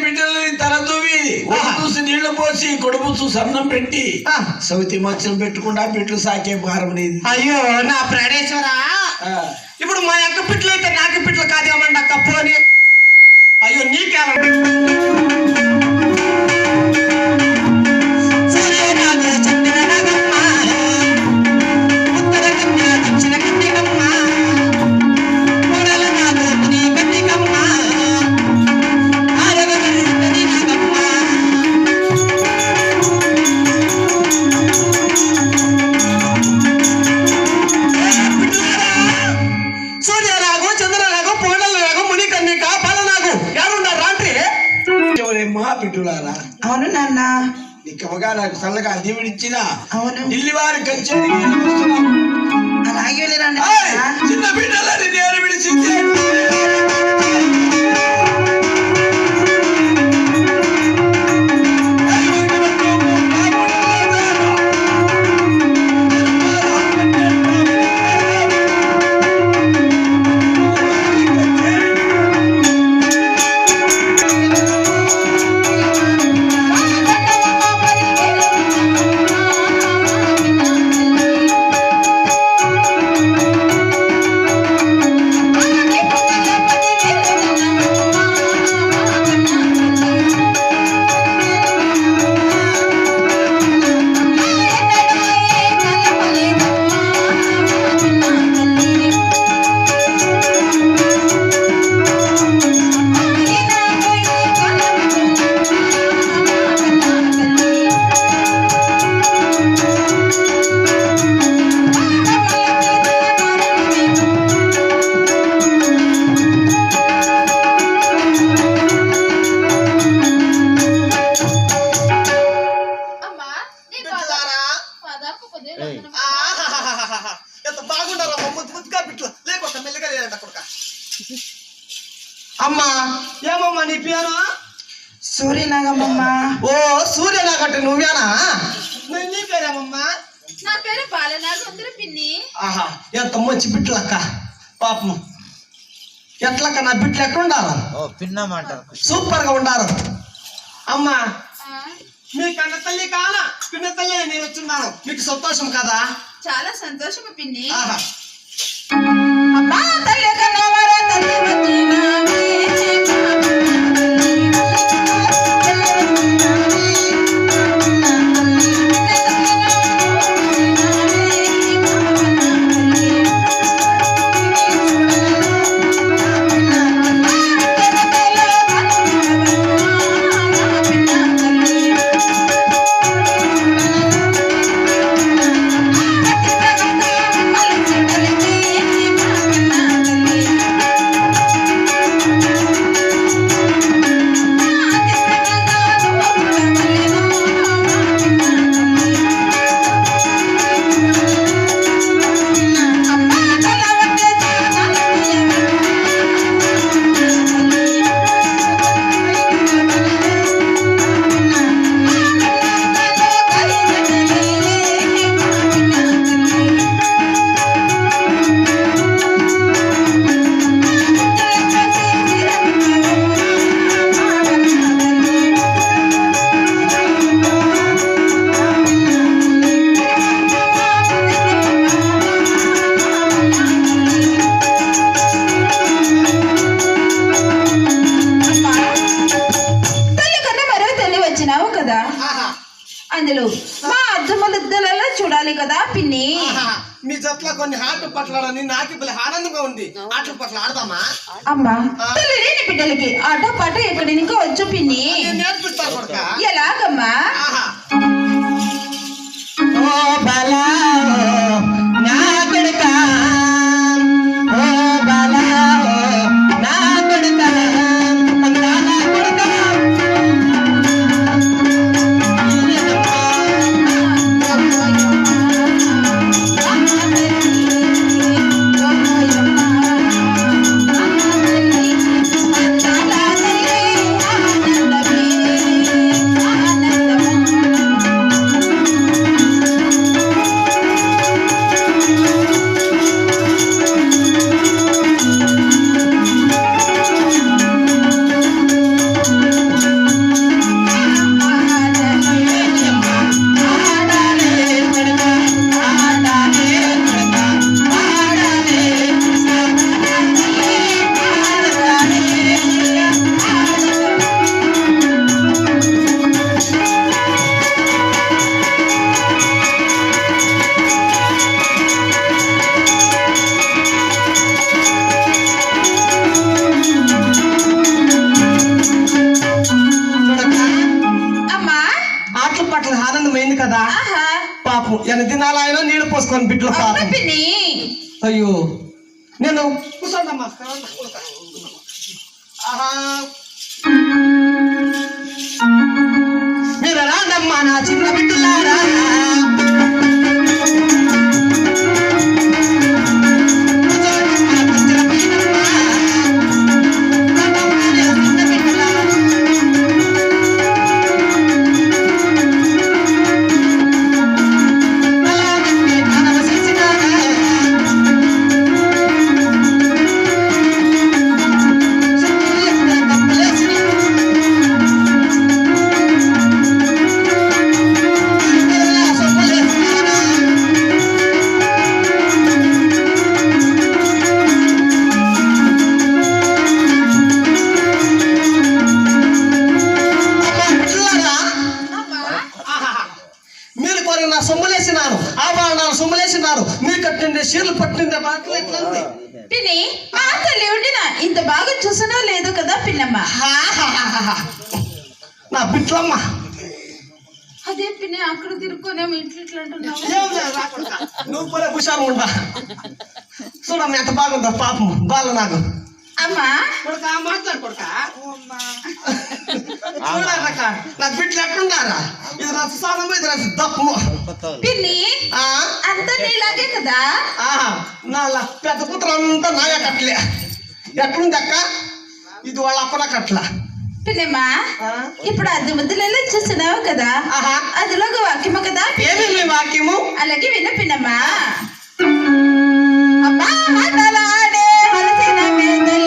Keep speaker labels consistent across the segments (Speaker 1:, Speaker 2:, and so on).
Speaker 1: బిడ్డలని తలదూవి చూసి నీళ్లు పోసి కొడుపు చూసి అన్నం పెట్టి సౌతి మచ్చలు పెట్టకుండా బిడ్డలు సాకే భారం లేదు.
Speaker 2: అయ్యో నా ప్రాణేశ్వరా, ఇప్పుడు మా అక్క పిట్లు అయితే నాకు పిట్లు కాదేమండి అక్క పోని. అయ్యో నీకేలా
Speaker 1: బిడ్డులారా.
Speaker 3: అవును నాన్న,
Speaker 1: నీకవగా నాకు చల్లగా దీవుడిచ్చిన
Speaker 3: అవును
Speaker 1: ఢిల్లీ వారి కంచెని
Speaker 3: అలాగే
Speaker 1: చిన్న బిడ్డలని నేను విడిచి
Speaker 2: అమ్మా. ఏమమ్మా నీ పేరు?
Speaker 3: సూర్యనాగమ్మ.
Speaker 2: ఓ సూర్యనాగంటే నువ్వేనా? నీ పేరేమమ్మా?
Speaker 4: నా పేరు బాలనాగ పిన్ని.
Speaker 2: ఆహా, ఎంత మంచి బిడ్డలక్క. పాపం ఎట్లక్క నా బిడ్డలు ఎట్లా ఉండాలి? సూపర్ గా ఉండాలి. అమ్మా మీ కన్న తల్లి కానా పిన్న తల్లి నేను వచ్చున్నాను, మీకు సంతోషం కదా?
Speaker 4: చాలా సంతోషం పిన్ని.
Speaker 2: ఆహా
Speaker 3: అమ్మా తల్లి కన్నవరా తల్లి వచ్చినావే అందులో మా అద్దముద్దలలో చూడాలి కదా పిన్ని.
Speaker 2: మీ జట్ల కొన్ని ఆటలు పట్లాడని నాకు ఇప్పుడు ఆనందంగా ఉంది. ఆటలు పట్ల ఆడదామా?
Speaker 3: అమ్మా తల్లి లేని బిడ్డలకి ఆట పాట ఎక్కడి నుంచి వచ్చు పిన్ని.
Speaker 2: నేర్పిస్తాను.
Speaker 3: ఎలాగమ్మా?
Speaker 2: ఓ బలా నా కొడుకా, ఓ బలా నా కొడుకా,
Speaker 3: ఆనందమే
Speaker 2: అయింది కదా
Speaker 3: ఆహా
Speaker 2: పాపం ఎన్ని దినాలు ఆయన నీళ్లు పోసుకొని బిడ్డలు
Speaker 3: అవును
Speaker 2: పాపం
Speaker 3: పిన్ని.
Speaker 2: అయ్యో నేను కూర్చోండమ్మా ఆహా మీరు రాండమ్మా నా చిన్న బిడ్డలారా మీరు కొన్ని నా సొమ్ములేసినారు ఆభరణాలు సొమ్ములేసినారు మీరు కట్టిండే చీరలు పట్టిండే బాటలు ఎట్లా ఉంది
Speaker 3: పిన్ని మా తల్లి ఉండినా ఇంత బాగా చూసినా లేదు కదా పిన్నమ్మ.
Speaker 2: నా బిడ్డలమ్మ
Speaker 3: అదే పిన్ని అక్కడ తిరుక్కోనేమో ఇట్లా ఇట్లా అంటున్నావు.
Speaker 2: ఏం లేదు, రాకుండా. నువ్వు కూడా హుషారు ఉండా చూడమ్మ ఎంత బాగుందో పాపం బాలు నాకు
Speaker 3: అమ్మా
Speaker 2: కొడుకా మాట్లాడుకోడుక చూడక నా బిడ్డలు ఎట్లున్నారా ఇది రస సాధము ఇది రస దప్పము
Speaker 3: పిన్ని
Speaker 2: ఆ?
Speaker 3: అంతా నీలాగే కదా.
Speaker 2: ఆహా, నా పెద్ద కూతురు అంతా నాయ కట్లే ఎట్లుంది అక్క ఇది వాళ్ళ అప్పన కట్ల
Speaker 3: పిన్నమ్మా ఇప్పుడు అది ముద్దులలో చూస్తున్నావు కదా
Speaker 2: ఆహా.
Speaker 3: అదిలో ఒక వాక్యము కదా
Speaker 2: ఏమి మీ వాక్యము
Speaker 3: అలాగే విన్న పిన్నమ్మా. అమ్మా ఆటలాడే మనసిన మెదల్లి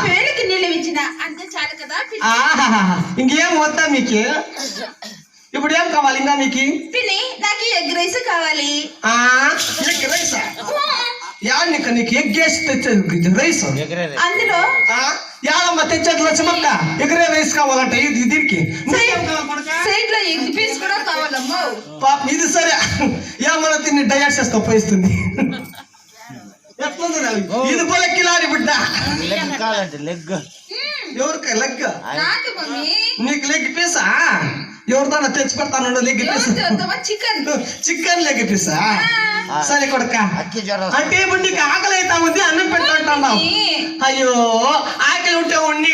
Speaker 3: వేళకి నీళ్ళు ఇచ్చిన అంతే చాలు కదా పిన్ని.
Speaker 2: ఆహాహా. ఇంకేం వద్దా మీకు ఇప్పుడు ఏం కావాలి ఇంకా మీకు
Speaker 3: పిన్ని నాకు ఎగ్ రైస్ కావాలి.
Speaker 2: ఎగ్ రైసా యాడ్నిక నీకు ఎగ్ వేసి తెచ్చేది రైస్
Speaker 3: అందులో
Speaker 2: యాడమ్మ తెచ్చేది లచ్చమక్క ఎగరే రైస్ కావాలంట ఇది దీనికి
Speaker 3: సైడ్ లో ఎగ్ పీస్ కూడా కావాలమ్మో.
Speaker 2: పాప ఇది సరే ఏమన్నా తిని డయట్ చేస్తా పోయిస్తుంది ఎట్లుంది ఇది పోలే కిలాడి బిడ్డ ఎవరికి లెగ్
Speaker 3: నాకు మమ్మీ
Speaker 2: నీకు లెగ్ పీసా ఎవరితో తెచ్చి పెడతాను leg piece
Speaker 3: chicken
Speaker 2: chicken leg పీసా సరే కొడుక అంటే ఇప్పుడు నీకు ఆకలి అవుతా ఉంది అన్నం పెట్టుకుంటున్నావు అయ్యో ఆకలి ఉంటే ఉండి